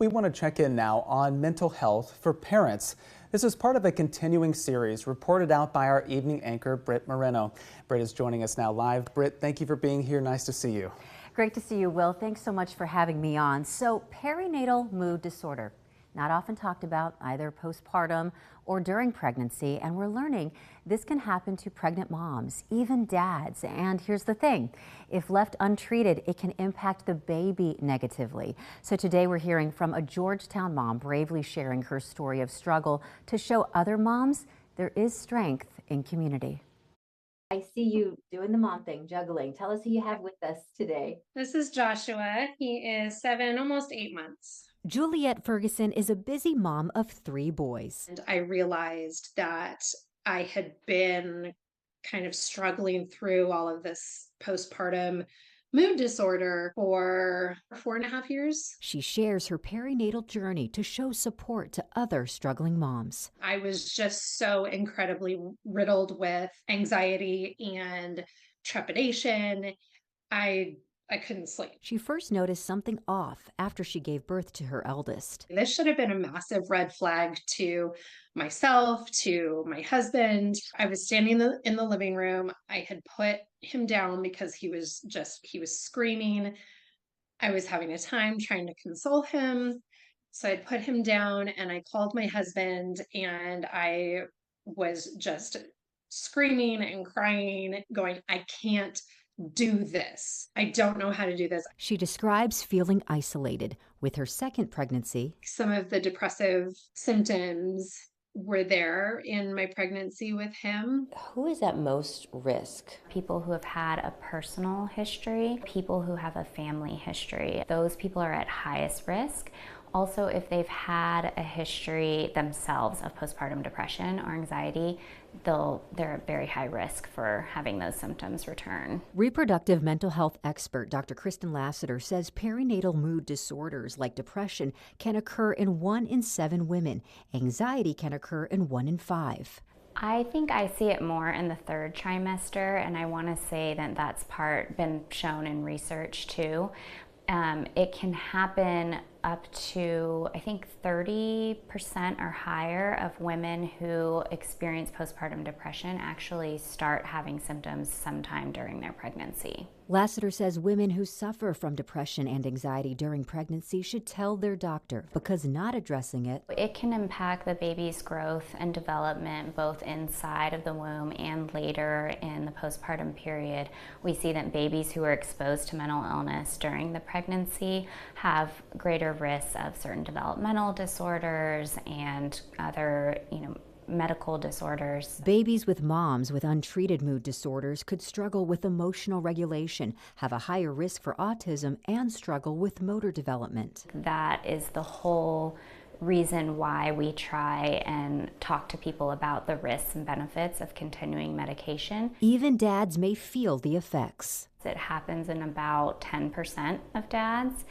We want to check in now on mental health for parents. This is part of a continuing series reported out by our evening anchor, Britt Moreno. Britt is joining us now live. Britt, thank you for being here. Nice to see you. Great to see you, Will. Thanks so much for having me on. So, perinatal mood disorder, not often talked about either postpartum or during pregnancy, and we're learning this can happen to pregnant moms, even dads. And here's the thing, if left untreated, it can impact the baby negatively. So today we're hearing from a Georgetown mom bravely sharing her story of struggle to show other moms there is strength in community. I see you doing the mom thing, juggling. Tell us who you have with us today. This is Joshua. He is 7, almost 8 months. Juliet Ferguson is a busy mom of 3 boys. And I realized that I had been kind of struggling through all of this postpartum mood disorder for 4.5 years. She shares her perinatal journey to show support to other struggling moms. I was just so incredibly riddled with anxiety and trepidation. I couldn't sleep. She first noticed something off after she gave birth to her eldest. This should have been a massive red flag to myself, to my husband. I was standing in the living room. I had put him down because he was screaming. I was having a time trying to console him. So I'd put him down and I called my husband, and I was just screaming and crying, going, I can't do this. I don't know how to do this. She describes feeling isolated with her second pregnancy. Some of the depressive symptoms were there in my pregnancy with him. Who is at most risk? People who have had a personal history, people who have a family history. Those people are at highest risk. Also, if they've had a history themselves of postpartum depression or anxiety, they're at very high risk for having those symptoms return. Reproductive mental health expert Dr. Kristen Lassiter says perinatal mood disorders like depression can occur in 1 in 7 women. Anxiety can occur in 1 in 5. I think I see it more in the 3rd trimester, and I want to say that that's been shown in research too. It can happen up to, I think, 30% or higher of women who experience postpartum depression actually start having symptoms sometime during their pregnancy. Lassiter says women who suffer from depression and anxiety during pregnancy should tell their doctor because not addressing it can impact the baby's growth and development both inside of the womb and later in the postpartum period. We see that babies who are exposed to mental illness during the pregnancy have greater risks of certain developmental disorders and other, medical disorders. Babies with moms with untreated mood disorders could struggle with emotional regulation, have a higher risk for autism, and struggle with motor development. That is the whole reason why we try and talk to people about the risks and benefits of continuing medication. Even dads may feel the effects. It happens in about 10% of dads.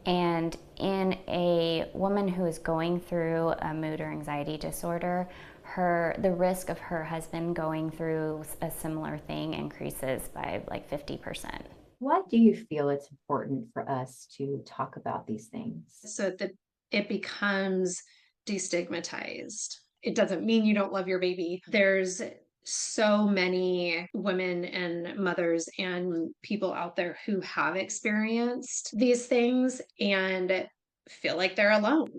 And in a woman who is going through a mood or anxiety disorder, the risk of her husband going through a similar thing increases by like 50%. Why do you feel it's important for us to talk about these things? So that it becomes destigmatized. It doesn't mean you don't love your baby. There's so many women and mothers and people out there who have experienced these things and feel like they're alone.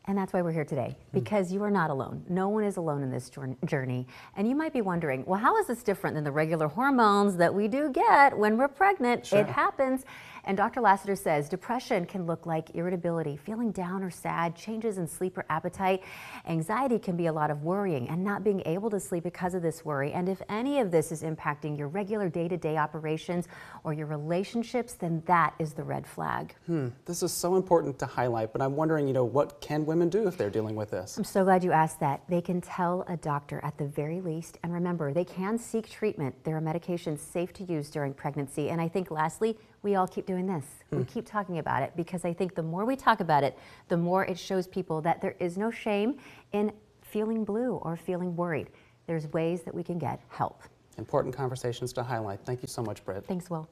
And that's why we're here today, because you are not alone. No one is alone in this journey. And you might be wondering, well, how is this different than the regular hormones that we do get when we're pregnant? Sure. It happens. And Dr. Lassiter says depression can look like irritability, feeling down or sad, changes in sleep or appetite. Anxiety can be a lot of worrying and not being able to sleep because of this worry. And if any of this is impacting your regular day-to-day operations or your relationships, then that is the red flag. This is so important to highlight, but I'm wondering, what can women do if they're dealing with this? I'm so glad you asked that. They can tell a doctor at the very least. And remember, they can seek treatment. There are medications safe to use during pregnancy. And I think lastly, we all keep doing this. We keep talking about it because I think the more we talk about it, the more it shows people that there is no shame in feeling blue or feeling worried. There's ways that we can get help. Important conversations to highlight. Thank you so much, Britt. Thanks, Will.